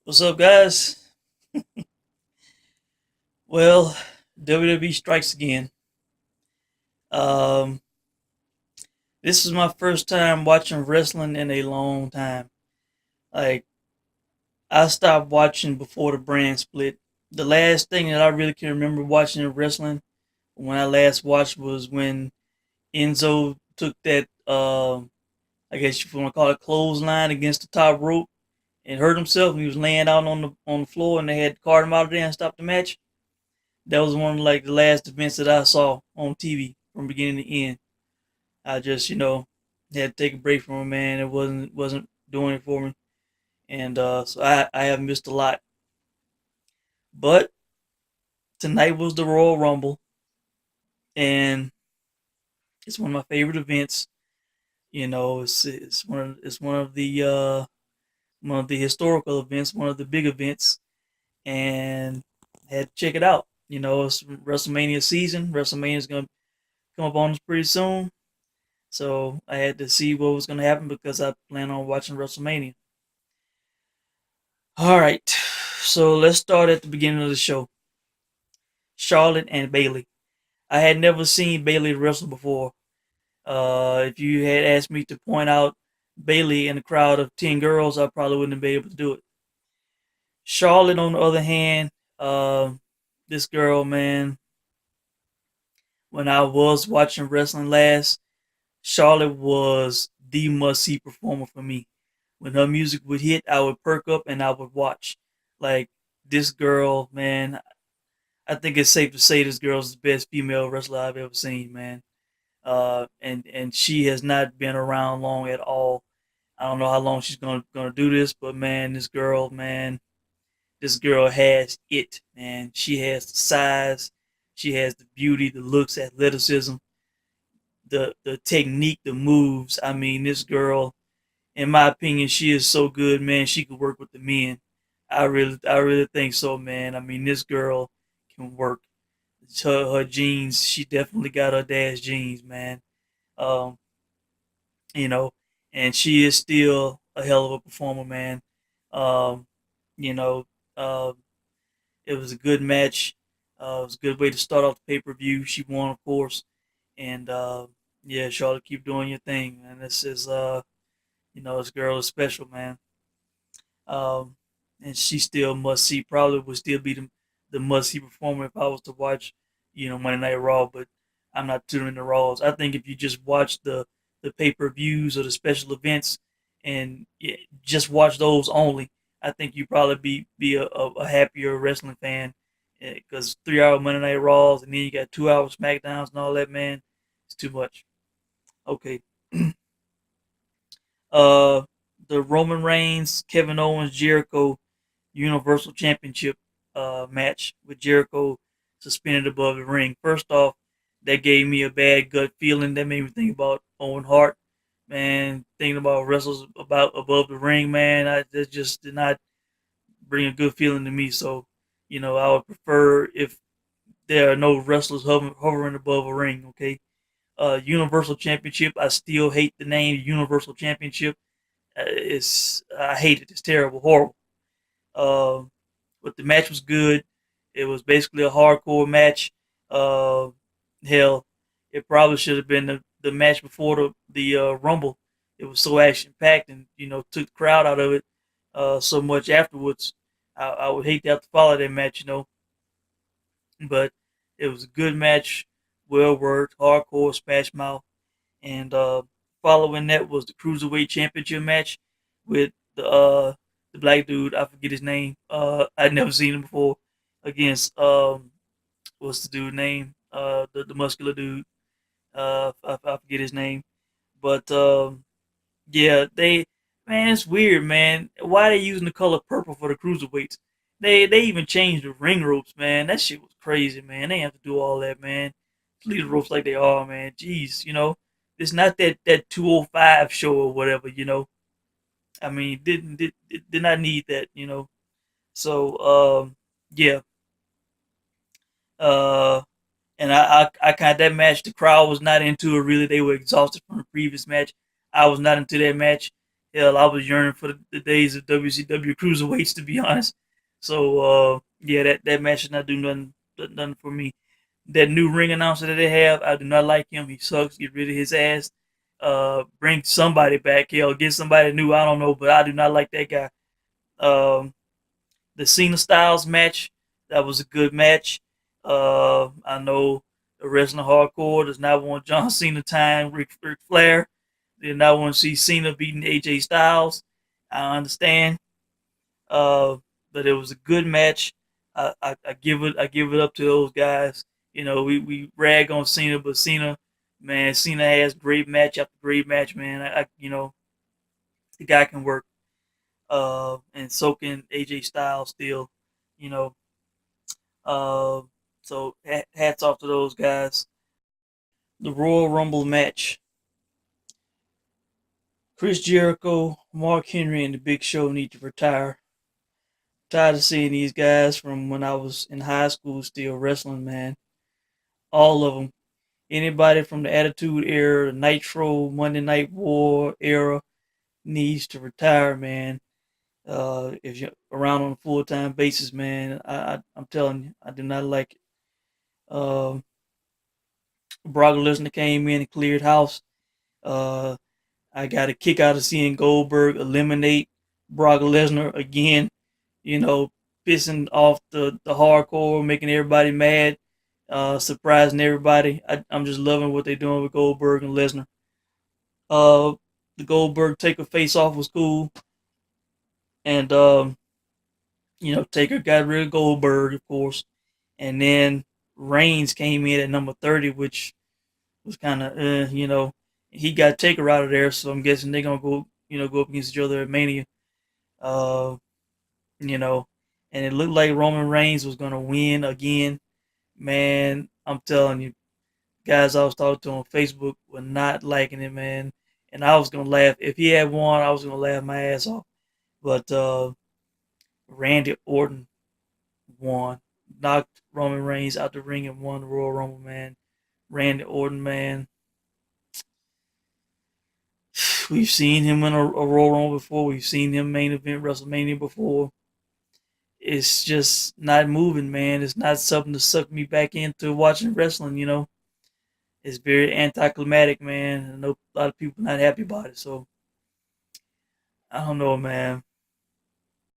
What's up, guys? Well, WWE strikes again. Um, this is my first time watching wrestling in a long time. Like, I stopped watching before the brand split. The last thing that I really can remember watching in wrestling when I last watched was when Enzo took that, I guess you want to call it clothesline against the top rope and hurt himself. And he was laying out on the floor, and they had to cart him out of there and stop the match. That was one of like the last events that I saw on TV from beginning to end. I just had to take a break from it, man. It wasn't doing it for me, and so I have missed a lot. But tonight was the Royal Rumble, and it's one of my favorite events. It's one of the historical events, one of the big events, and I had to check it out. It's WrestleMania season. WrestleMania is gonna come up on us pretty soon. So I had to see what was going to happen because I plan on watching WrestleMania. All right. So let's start at the beginning of the show. Charlotte and Bailey. I had never seen Bailey wrestle before. If you had asked me to point out Bailey in a crowd of 10 girls, I probably wouldn't have been able to do it. Charlotte, on the other hand, uh, this girl, man, when I was watching wrestling last, Charlotte was the must see performer for me. When her music would hit, I would perk up and I would watch. Like this girl, man, I think it's safe to say this girl's the best female wrestler I've ever seen, man. And she has not been around long at all. I don't know how long she's gonna do this, but man, this girl has it, man. She has the size, she has the beauty, the looks, athleticism, the technique, the moves. I mean, this girl, in my opinion, she is so good, man. She could work with the men. I really think so, man. I mean, this girl can work. Her genes, she definitely got her dad's genes, man. Um, you know, and she is still a hell of a performer, man. Um, you know, uh, it was a good match. It was a good way to start off the pay per view. She won, of course, and yeah, Charlotte, keep doing your thing, and this girl is special, man. Um, and she still must see. Probably would still be the must see performer if I was to watch, Monday Night Raw. But I'm not tuning the Raws. I think if you just watch the pay per views or the special events and just watch those only, I think you probably be a happier wrestling fan. Because 3 hour Monday Night Raws and then you got 2 hour SmackDowns and all that, man, it's too much. Okay. uh, the Roman Reigns, Kevin Owens, Jericho Universal Championship match with Jericho suspended above the ring. First off, that gave me a bad gut feeling. That made me think about Owen Hart, man. Thinking about wrestlers about above the ring, man. That just did not bring a good feeling to me. So, I would prefer if there are no wrestlers hovering above a ring. Okay. Universal Championship. I still hate the name Universal Championship. I hate it. It's terrible, horrible. Uh, but the match was good. It was basically a hardcore match. Uh, Hell, it probably should have been the match before the Rumble. It was so action packed and took the crowd out of it so much afterwards. I would hate to have to follow that match, but it was a good match, well worked, hardcore, smash mouth, and following that was the cruiserweight championship match with the black dude. I forget his name. I'd never seen him before. Against what's the dude name? The muscular dude. I forget his name. But yeah, man, it's weird, man. Why are they using the color purple for the cruiserweights? They even changed the ring ropes, man. That shit was crazy, man. They have to do all that, man. Leave the ropes like they are, man. Jeez, it's not that 205 show or whatever, I mean, did not need that, So yeah, uh, and I kind of that match. The crowd was not into it really. They were exhausted from the previous match. I was not into that match. hell, I was yearning for the days of WCW cruiserweights, to be honest. So yeah, that match did not do nothing for me. That new ring announcer that they have, I do not like him. He sucks. Get rid of his ass. Bring somebody back. Hell, get somebody new. I don't know, but I do not like that guy. Um, the Cena Styles match, that was a good match. I know the Wrestling Hardcore does not want John Cena tying Ric Flair. They did not want to see Cena beating AJ Styles. I understand. Uh, but it was a good match. I give it up to those guys. You know, we rag on Cena, but Cena has great match after great match, man. The guy can work. And so can AJ Styles still. You know, uh, so hats off to those guys. The Royal Rumble match: Chris Jericho, Mark Henry, and the Big Show need to retire. Tired of seeing these guys from when I was in high school still wrestling, man. All of them. Anybody from the Attitude Era, the Nitro, Monday Night War era needs to retire, man. If you're around on a full time basis, man, I'm telling you, I do not like it. Um, Brock Lesnar came in and cleared house. Uh, I got a kick out of seeing Goldberg eliminate Brock Lesnar again. You know, pissing off the hardcore, making everybody mad, surprising everybody. I'm just loving what they're doing with Goldberg and Lesnar. Uh, the Goldberg Taker face off was cool, and Taker got rid of Goldberg, of course, and then Reigns came in at number 30, which was kind of he got Taker out of there, so I'm guessing they're gonna go up against each other at Mania. Uh, you know, and it looked like Roman Reigns was gonna win again. Man, I'm telling you, guys I was talking to on Facebook were not liking it, man. And I was gonna laugh if he had won. I was gonna laugh my ass off. But Randy Orton won, knocked Roman Reigns out the ring and won the Royal Rumble, man. Randy Orton, man. We've seen him in a Royal Rumble before. We've seen him main event WrestleMania before. It's just not moving, man. It's not something to suck me back into watching wrestling. It's very anticlimactic, man. I know a lot of people not happy about it, so I don't know, man.